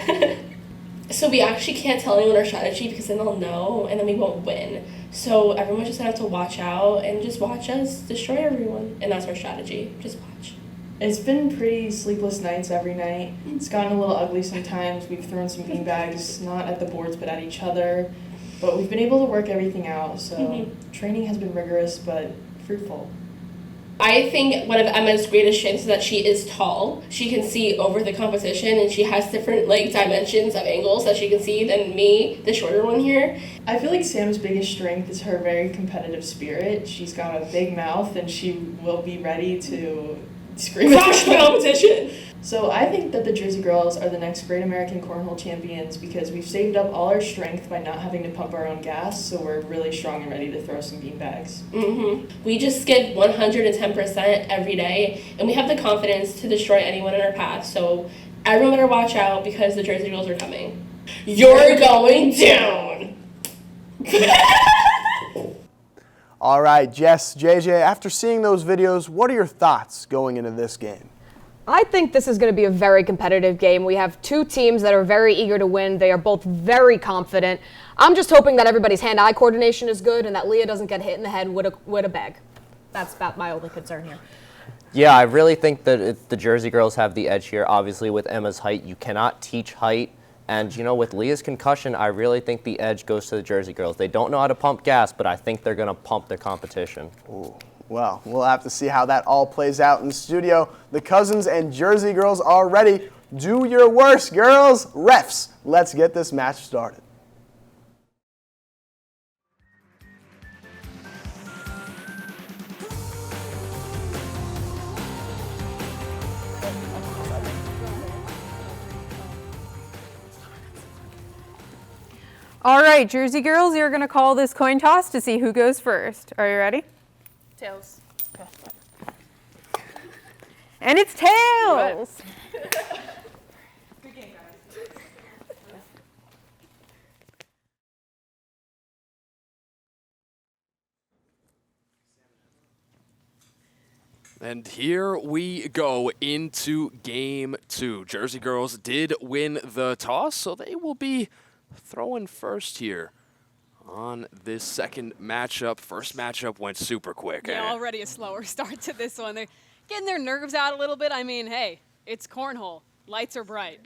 So we actually can't tell anyone our strategy because then they'll know and then we won't win. So everyone's just gonna have to watch out and just watch us destroy everyone. And that's our strategy, just watch. It's been pretty sleepless nights every night. It's gotten a little ugly sometimes. We've thrown some beanbags, not at the boards, but at each other. But we've been able to work everything out, so training has been rigorous, but fruitful. I think one of Emma's greatest strengths is that she is tall. She can see over the competition, and she has different dimensions of angles that she can see than me, the shorter one here. I feel like Sam's biggest strength is her very competitive spirit. She's got a big mouth, and she will be ready to screaming across the competition. So I think that the Jersey girls are the next Great American Cornhole Champions because we've saved up all our strength by not having to pump our own gas, so we're really strong and ready to throw some beanbags. We just give 110% every day, and we have the confidence to destroy anyone in our path. So everyone better watch out because the Jersey girls are coming. You're going down! All right, Jess, JJ, after seeing those videos, what are your thoughts going into this game? I think this is going to be a very competitive game. We have two teams that are very eager to win. They are both very confident. I'm just hoping that everybody's hand-eye coordination is good and that Leah doesn't get hit in the head with a bag. That's about my only concern here. Yeah, I really think that the Jersey girls have the edge here. Obviously, with Emma's height, you cannot teach height. And, you know, with Leah's concussion, I really think the edge goes to the Jersey girls. They don't know how to pump gas, but I think they're going to pump their competition. Ooh. Well, we'll have to see how that all plays out in the studio. The Cousins and Jersey girls are ready. Do your worst, girls. Refs, let's get this match started. All right, Jersey girls, you're going to call this coin toss to see who goes first. Are you ready? Tails. And it's tails. Good game, guys. And here we go into game 2. Jersey girls did win the toss, so they will be throwing first here on this second matchup. First matchup went super quick. Yeah, already a slower start to this one. They're getting their nerves out a little bit. I mean, hey, it's cornhole. Lights are bright.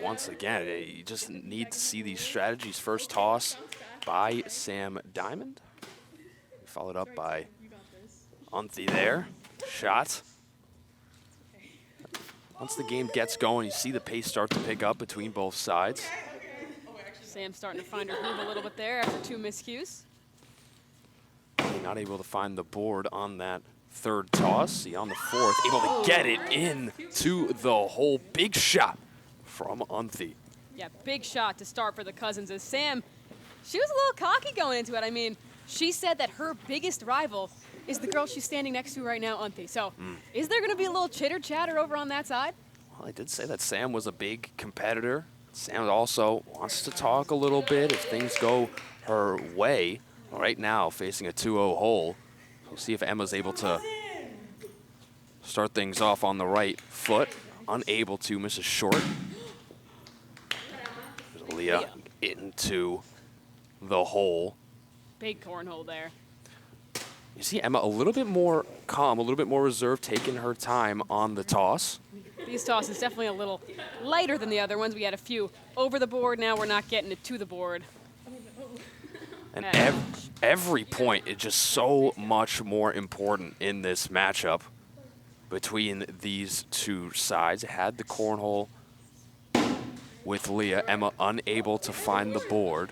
Once again, you just need to see these strategies. First toss by Sam Diamond, followed up by Unthi there. Shot. Once the game gets going, you see the pace start to pick up between both sides. Sam's starting to find her groove a little bit there after 2 miscues. Not able to find the board on that third toss. See on the fourth, able to get it in to the hole. Big shot from Unthi. Yeah, big shot to start for the Cousins as Sam, she was a little cocky going into it. I mean, she said that her biggest rival is the girl she's standing next to right now, Unthi. So is there going to be a little chitter-chatter over on that side? Well, I did say that Sam was a big competitor. Sam also wants to talk a little bit if things go her way. Right now, facing a 2-0 hole. We'll see if Emma's able to start things off on the right foot. Unable to, misses short. Leah into the hole. Big cornhole there. You see Emma a little bit more calm, a little bit more reserved, taking her time on the toss. These tosses definitely a little lighter than the other ones. We had a few over the board. Now we're not getting it to the board. And every point is just so much more important in this matchup between these two sides. Had the cornhole with Leah. Emma unable to find the board.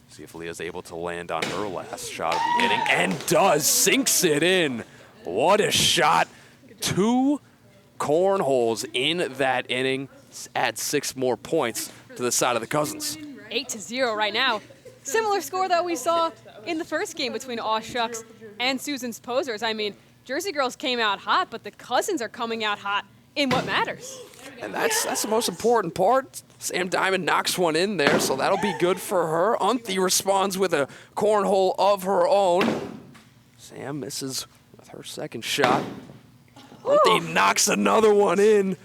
See if Leah's able to land on her last shot of the inning. And does. Sinks it in. What a shot. 2 cornholes in that inning. Adds 6 more points to the side of the Cousins. 8-0 right now. Similar score that we saw in the first game between Aw Shucks and Susan's Posers. I mean, Jersey girls came out hot, but the Cousins are coming out hot in what matters. And that's the most important part. Sam Diamond knocks one in there, so that'll be good for her. Unthi responds with a cornhole of her own. Sam misses with her second shot. Unthi knocks another one in.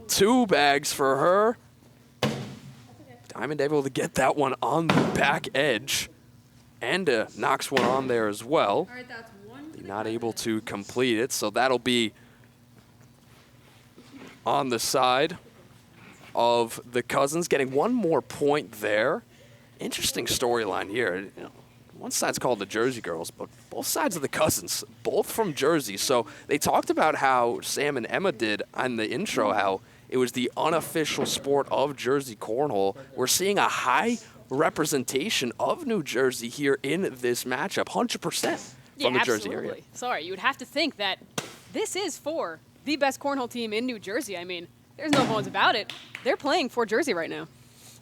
2 bags for her. Diamond able to get that one on the back edge. And knocks one on there as well. Not able to complete it, so that'll be on the side of the Cousins, getting 1 more point there. Interesting storyline here. You know, one side's called the Jersey girls, but both sides of the Cousins, both from Jersey. So they talked about how Sam and Emma did on the intro, how it was the unofficial sport of Jersey cornhole. We're seeing a high representation of New Jersey here in this matchup, 100% from the Jersey area. Sorry, you would have to think that this is for the best cornhole team in New Jersey. I mean, there's no bones about it. They're playing for Jersey right now.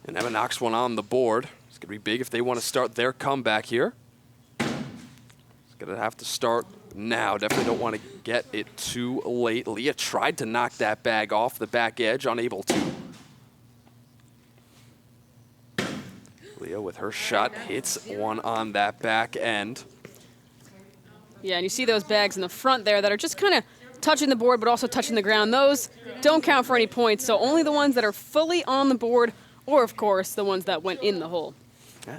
And Emma knocks one on the board. It's going to be big if they want to start their comeback here. It's going to have to start now. Definitely don't want to get it too late. Leah tried to knock that bag off the back edge, unable to. Leah with her shot hits one on that back end. Yeah, and you see those bags in the front there that are just kind of touching the board but also touching the ground. Those don't count for any points, so only the ones that are fully on the board or, of course, the ones that went in the hole.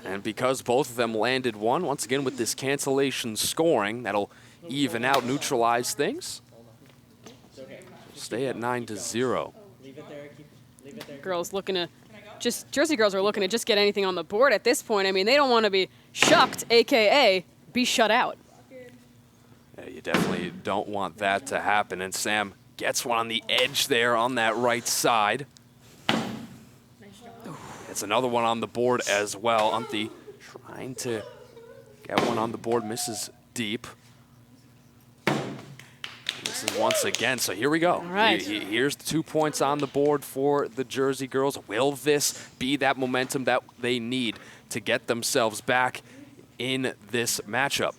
And because both of them landed one, once again with this cancellation scoring, that'll even out, neutralize things. Stay at 9-0. Girls looking to Jersey girls are looking to just get anything on the board at this point. I mean, they don't want to be shucked, a.k.a. be shut out. Yeah, you definitely don't want that to happen. And Sam gets one on the edge there on that right side. It's another one on the board as well. Unthi trying to get one on the board, misses deep. Misses once again, so here we go. All right. Here's the 2 points on the board for the Jersey girls. Will this be that momentum that they need to get themselves back in this matchup?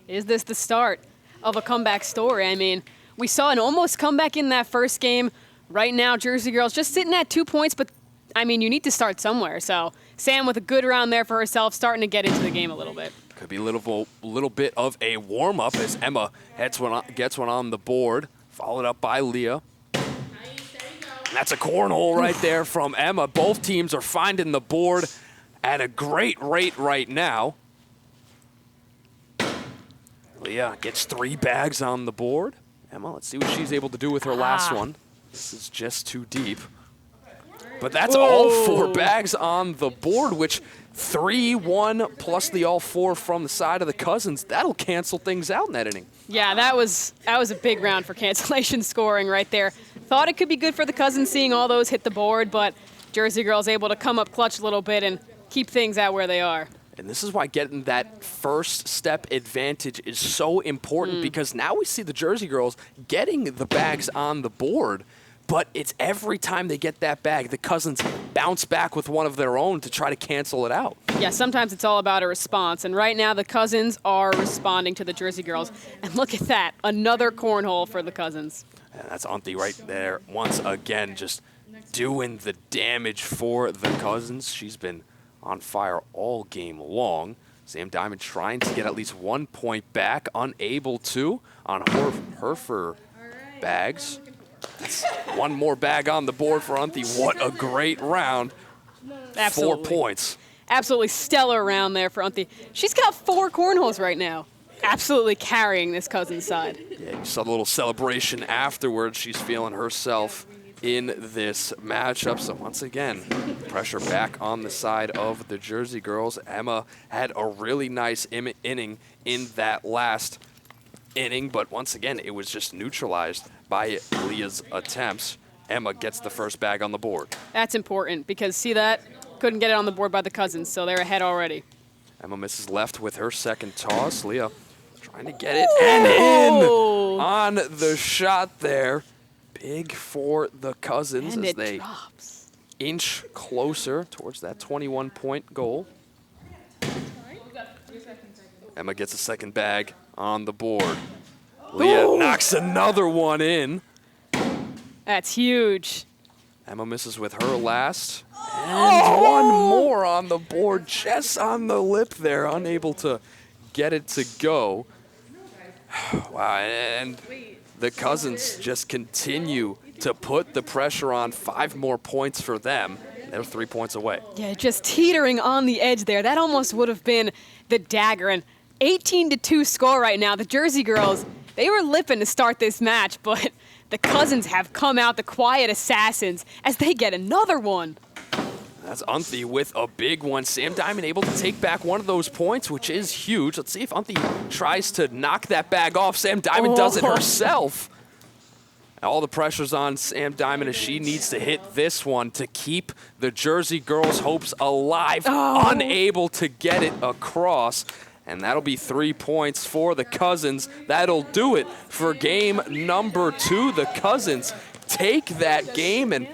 Is this the start of a comeback story? I mean, we saw an almost comeback in that first game. Right now, Jersey girls just sitting at 2 points, but I mean, you need to start somewhere. So Sam with a good round there for herself, starting to get into the game a little bit. Could be a little bit of a warm-up as Emma gets one on the board, followed up by Leah. And that's a cornhole right there from Emma. Both teams are finding the board at a great rate right now. Leah gets 3 bags on the board. Emma, let's see what she's able to do with her last one. This is just too deep. But that's all 4 bags on the board, which 3-1 plus the all 4 from the side of the Cousins. That'll cancel things out in that inning. Yeah, that was a big round for cancellation scoring right there. Thought it could be good for the Cousins seeing all those hit the board, but Jersey girls able to come up clutch a little bit and keep things out where they are. And this is why getting that first step advantage is so important because now we see the Jersey girls getting the bags on the board, but it's every time they get that bag, the Cousins bounce back with one of their own to try to cancel it out. Yeah, sometimes it's all about a response, and right now the Cousins are responding to the Jersey girls. And look at that, another cornhole for the Cousins. And that's Unthi right there once again, just doing the damage for the Cousins. She's been on fire all game long. Sam Diamond trying to get at least 1 point back, unable to on her bags. That's 1 more bag on the board for Unthi. What a great round. Absolutely. 4 points. Absolutely stellar round there for Unthi. She's got 4 cornholes right now. Absolutely carrying this Cousins side. Yeah, you saw the little celebration afterwards. She's feeling herself in this matchup. So once again, pressure back on the side of the Jersey girls. Emma had a really nice inning in that last inning, but once again, it was just neutralized by Leah's attempts. Emma gets the first bag on the board. That's important because, see that? Couldn't get it on the board by the Cousins, so they're ahead already. Emma misses left with her second toss. Leah trying to get it and in on the shot there. Big for the Cousins and as it they drops. Inch closer towards that 21-point goal. Emma gets a second bag on the board. Leah knocks another one in. That's huge. Emma misses with her last. And one more on the board, just on the lip there, unable to get it to go. Wow, and the Cousins just continue to put the pressure on. 5 more points for them. They're 3 points away. Yeah, just teetering on the edge there. That almost would have been the dagger. And 18-2 score right now. The Jersey girls, they were lipping to start this match, but the Cousins have come out the quiet assassins as they get another one. That's Unthi with a big one. Sam Diamond able to take back one of those points, which is huge. Let's see if Unthi tries to knock that bag off. Sam Diamond does it herself. All the pressure's on Sam Diamond as she needs to hit this one to keep the Jersey girls' hopes alive. Unable to get it across And that'll be 3 points for the Cousins. That'll do it for game number 2. The Cousins take that game, and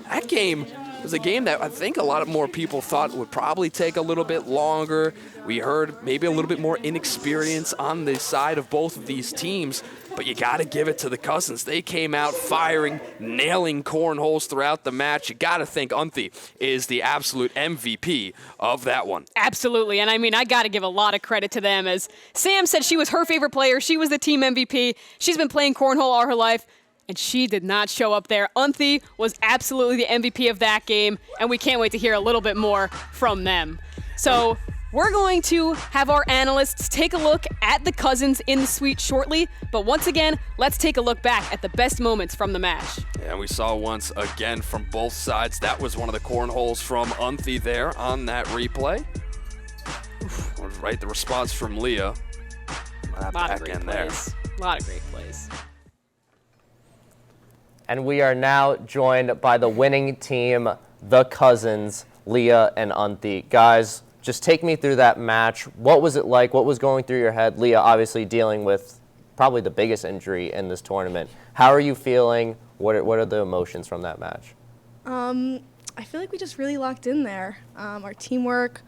that game was a game that I think a lot of more people thought would probably take a little bit longer. We heard maybe a little bit more inexperience on the side of both of these teams, but you got to give it to the Cousins. They came out firing, nailing cornholes throughout the match. You got to think Unthi is the absolute MVP of that one. Absolutely, and I mean, I got to give a lot of credit to them. As Sam said, she was her favorite player. She was the team MVP. She's been playing cornhole all her life, and she did not show up there. Unthi was absolutely the MVP of that game, and we can't wait to hear a little bit more from them. So we're going to have our analysts take a look at the Cousins in the suite shortly, but once again, let's take a look back at the best moments from the match. And we saw once again from both sides. That was one of the cornholes from Unthi there on that replay. Right, the response from Leah. Back in there. A lot of great plays. And we are now joined by the winning team, the Cousins, Leah and Unthi. Guys, just take me through that match. What was it like? What was going through your head? Leah obviously dealing with probably the biggest injury in this tournament. How are you feeling? What are the emotions from that match? I feel like we just really locked in there. Our teamwork,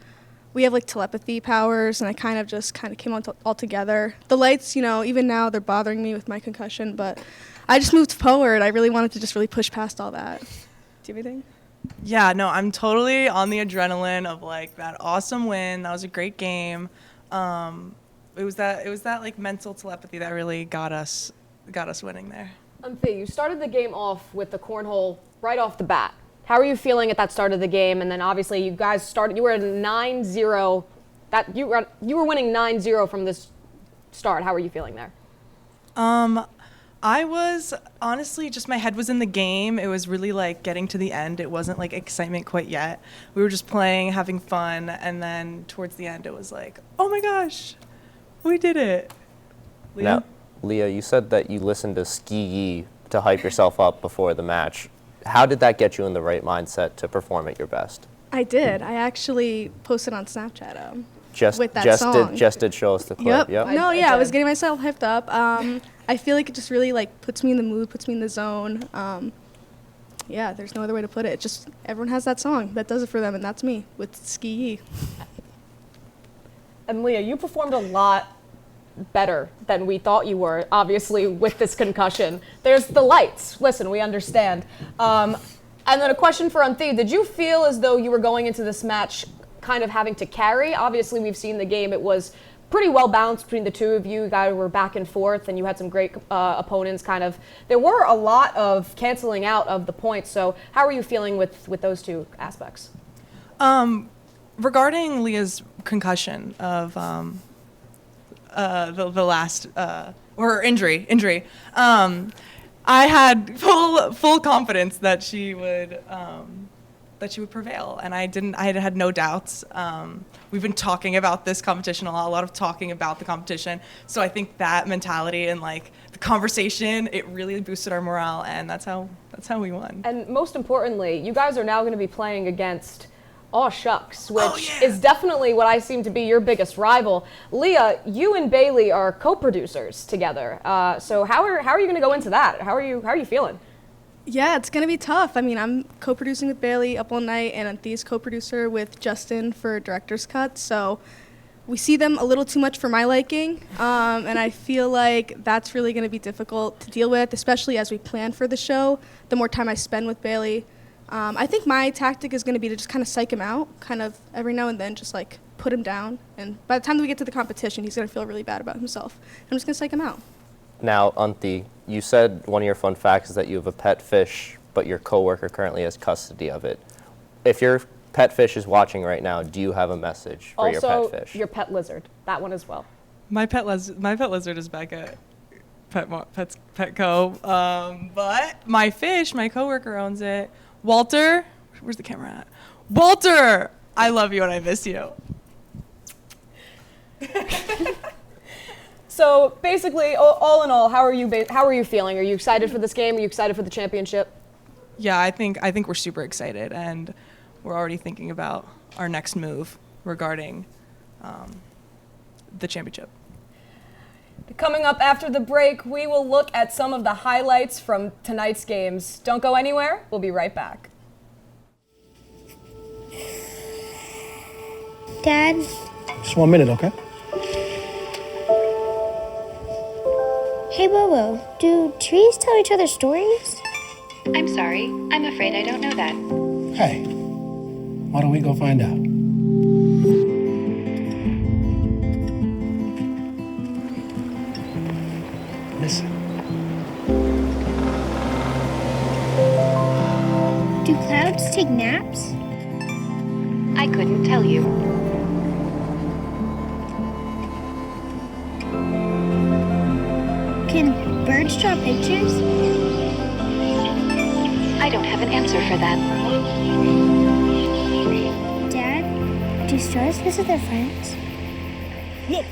we have like telepathy powers, and I kind of came all together. The lights, even now they're bothering me with my concussion, but I just moved forward. I really wanted to just really push past all that. Do you have anything? Yeah, no, I'm totally on the adrenaline of like that awesome win. That was a great game. It was that like mental telepathy that really got us winning there. Unthi, you started the game off with the cornhole right off the bat. How are you feeling at that start of the game? And then obviously you guys started. You were at 9-0. You were winning 9-0 from this start. How are you feeling there? I was honestly just, my head was in the game. It was really like getting to the end. It wasn't like excitement quite yet. We were just playing, having fun, and then towards the end it was like, oh my gosh, we did it. Leah? Now, Leah, you said that you listened to Ski Yee to hype yourself up before the match. How did that get you in the right mindset to perform at your best? I did. I actually posted on Snapchat with that Jess song. Did show us the clip. Yep. I was getting myself hyped up. I feel like it just really like puts me in the mood, puts me in the zone. There's no other way to put it. Just everyone has that song that does it for them, and that's me with Ski Yee. And Leah, you performed a lot better than we thought you were, obviously, with this concussion. There's the lights. Listen, we understand. And then a question for Unthi. Did you feel as though you were going into this match kind of having to carry? Obviously, we've seen the game. It was pretty well balanced between the two of you. You guys were back and forth, and you had some great opponents. There were a lot of canceling out of the points. So how are you feeling with those two aspects? Regarding Leah's concussion of the last or injury, I had full confidence that she would prevail, and I had no doubts. We've been talking about this competition a lot of talking about the competition. So I think that mentality and like the conversation, it really boosted our morale, and that's how we won. And most importantly, you guys are now going to be playing against Aw Shucks, which is definitely what I seem to be your biggest rival. Leah, you and Bailey are co-producers together. So how are you going to go into that? How are you feeling? Yeah, it's going to be tough. I mean, I'm co-producing with Bailey Up All Night, and Unthi's co-producer with Justin for Director's Cut. So we see them a little too much for my liking, and I feel like that's really going to be difficult to deal with, especially as we plan for the show. The more time I spend with Bailey, I think my tactic is going to be to just kind of psych him out, kind of every now and then just like put him down. And by the time that we get to the competition, he's going to feel really bad about himself. I'm just going to psych him out. Now, Unthi, you said one of your fun facts is that you have a pet fish, but your coworker currently has custody of it. If your pet fish is watching right now, do you have a message for your pet fish? Also, your pet lizard, that one as well. My pet lizard is back at Petco, but my fish, my coworker owns it. Walter, where's the camera at? Walter, I love you and I miss you. So basically, all in all, how are you feeling? Are you excited for this game? Are you excited for the championship? Yeah, I think we're super excited, and we're already thinking about our next move regarding the championship. Coming up after the break, we will look at some of the highlights from tonight's games. Don't go anywhere. We'll be right back. Dad? Just 1 minute, okay? Hey, Bobo, do trees tell each other stories? I'm sorry. I'm afraid I don't know that. Hey, why don't we go find out? Listen. Do clouds take naps? I couldn't tell you. Can birds draw pictures? I don't have an answer for that. Dad, do stars visit their friends? Look!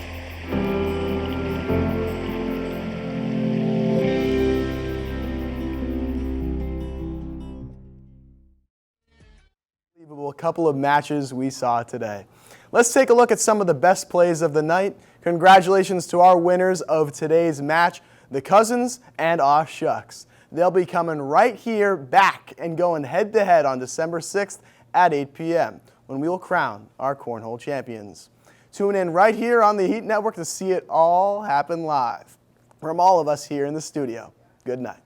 Unbelievable couple of matches we saw today. Let's take a look at some of the best plays of the night. Congratulations to our winners of today's match, the Cousins and Aw Shucks. They'll be coming right here back and going head-to-head on December 6th at 8 p.m. when we will crown our Cornhole champions. Tune in right here on the Heat Network to see it all happen live. From all of us here in the studio, good night.